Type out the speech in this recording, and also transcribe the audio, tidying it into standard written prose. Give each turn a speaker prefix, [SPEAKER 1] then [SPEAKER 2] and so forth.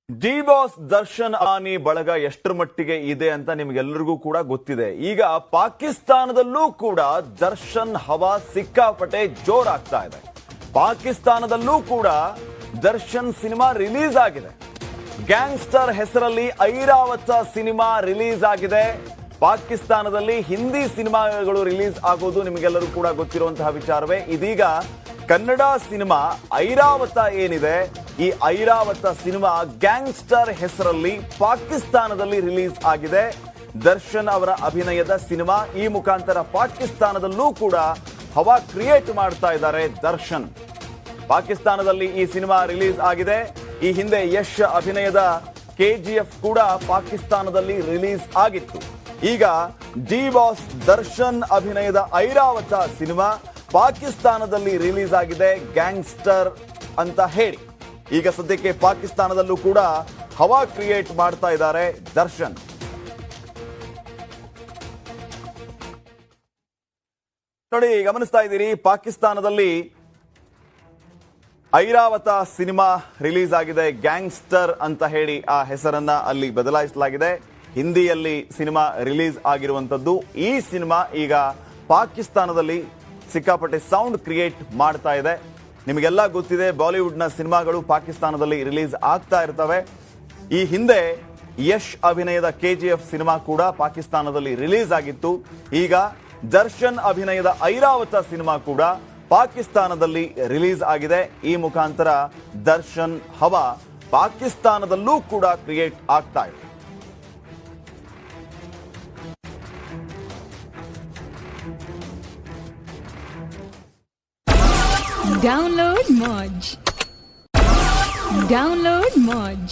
[SPEAKER 1] D boss Darshan ಆನಿ ಬಳಗ ಎಷ್ಟರ ಮಟ್ಟಿಗೆ ಇದೆ ಅಂತ ನಿಮ್ಗೆಲ್ಲರಿಗೂ ಕೂಡ ಗೊತ್ತಿದೆ. ಈಗ ಪಾಕಿಸ್ತಾನದಲ್ಲೂ ಕೂಡ ದರ್ಶನ್ ಹವಾ ಸಿಕ್ಕಾಪಟ್ಟೆ ಜೋರಾಗ್ತಾ ಇದೆ. ಪಾಕಿಸ್ತಾನದಲ್ಲೂ ಕೂಡ ದರ್ಶನ್ ಸಿನಿಮಾ ರಿಲೀಸ್ ಆಗಿದೆ. ಗ್ಯಾಂಗ್ಸ್ಟರ್ ಹೆಸರಲ್ಲಿ ಐರಾವತ ಸಿನಿಮಾ ರಿಲೀಸ್ ಆಗಿದೆ. ಪಾಕಿಸ್ತಾನದಲ್ಲಿ ಹಿಂದಿ ಸಿನಿಮಾಗಳು ರಿಲೀಸ್ ಆಗೋದು ನಿಮಗೆಲ್ಲರೂ ಕೂಡ ಗೊತ್ತಿರುವಂತಹ ವಿಚಾರವೇ. ಇದೀಗ ಕನ್ನಡ ಸಿನಿಮಾ ಐರಾವತ ಏನಿದೆ, ಈ ಐರಾವತ ಸಿನಿಮಾ ಗ್ಯಾಂಗ್ಸ್ಟರ್ ಹೆಸರಲ್ಲಿ ಪಾಕಿಸ್ತಾನದಲ್ಲಿ ರಿಲೀಸ್ ಆಗಿದೆ. ದರ್ಶನ್ ಅವರ ಅಭಿನಯದ ಸಿನಿಮಾ. ಈ ಮುಖಾಂತರ ಪಾಕಿಸ್ತಾನದಲ್ಲೂ ಕೂಡ ಹವಾ ಕ್ರಿಯೇಟ್ ಮಾಡ್ತಾ ಇದ್ದಾರೆ ದರ್ಶನ್. ಪಾಕಿಸ್ತಾನದಲ್ಲಿ ಈ ಸಿನಿಮಾ ರಿಲೀಸ್ ಆಗಿದೆ. ಈ ಹಿಂದೆ ಯಶ್ ಅಭಿನಯದ ಕೆಜಿಎಫ್ ಕೂಡ ಪಾಕಿಸ್ತಾನದಲ್ಲಿ ರಿಲೀಸ್ ಆಗಿತ್ತು. ಈಗ ಡಿ ಬಾಸ್ ದರ್ಶನ್ ಅಭಿನಯದ ಐರಾವತ ಸಿನಿಮಾ ಪಾಕಿಸ್ತಾನದಲ್ಲಿ ರಿಲೀಸ್ ಆಗಿದೆ, ಗ್ಯಾಂಗ್ಸ್ಟರ್ ಅಂತ ಹೇಳಿ. ಈಗ ಸದ್ಯಕ್ಕೆ ಪಾಕಿಸ್ತಾನದಲ್ಲೂ ಕೂಡ ಹವಾ ಕ್ರಿಯೇಟ್ ಮಾಡ್ತಾ ಇದ್ದಾರೆ ದರ್ಶನ್. ನೋಡಿ, ಗಮನಿಸ್ತಾ ಇದ್ದೀರಿ, ಪಾಕಿಸ್ತಾನದಲ್ಲಿ ಐರಾವತ ಸಿನಿಮಾ ರಿಲೀಸ್ ಆಗಿದೆ. ಗ್ಯಾಂಗ್ಸ್ಟರ್ ಅಂತ ಹೇಳಿ ಆ ಹೆಸರನ್ನ ಅಲ್ಲಿ ಬದಲಾಯಿಸಲಾಗಿದೆ. ಹಿಂದಿಯಲ್ಲಿ ಸಿನಿಮಾ ರಿಲೀಸ್ ಆಗಿರುವಂತದ್ದು. ಈ ಸಿನಿಮಾ ಈಗ ಪಾಕಿಸ್ತಾನದಲ್ಲಿ ಸಿಕ್ಕಾಪಟ್ಟೆ ಸೌಂಡ್ ಕ್ರಿಯೇಟ್ ಮಾಡ್ತಾ ಇದೆ. ನಿಮಗೆಲ್ಲ ಗೊತ್ತಿದೆ, ಬಾಲಿವುಡ್ನ ಸಿನಿಮಾಗಳು ಪಾಕಿಸ್ತಾನದಲ್ಲಿ ರಿಲೀಸ್ ಆಗ್ತಾ ಇರ್ತವೆ. ಈ ಹಿಂದೆ ಯಶ್ ಅಭಿನಯದ ಕೆಜಿಎಫ್ ಸಿನಿಮಾ ಕೂಡ ಪಾಕಿಸ್ತಾನದಲ್ಲಿ ರಿಲೀಸ್ ಆಗಿತ್ತು. ಈಗ ದರ್ಶನ್ ಅಭಿನಯದ ಐರಾವತ ಸಿನಿಮಾ ಕೂಡ ಪಾಕಿಸ್ತಾನದಲ್ಲಿ ರಿಲೀಸ್ ಆಗಿದೆ. ಈ ಮುಖಾಂತರ ದರ್ಶನ್ ಹವಾ ಪಾಕಿಸ್ತಾನದಲ್ಲೂ ಕೂಡ ಕ್ರಿಯೇಟ್ ಆಗ್ತಾ ಇದೆ.
[SPEAKER 2] Download Moj.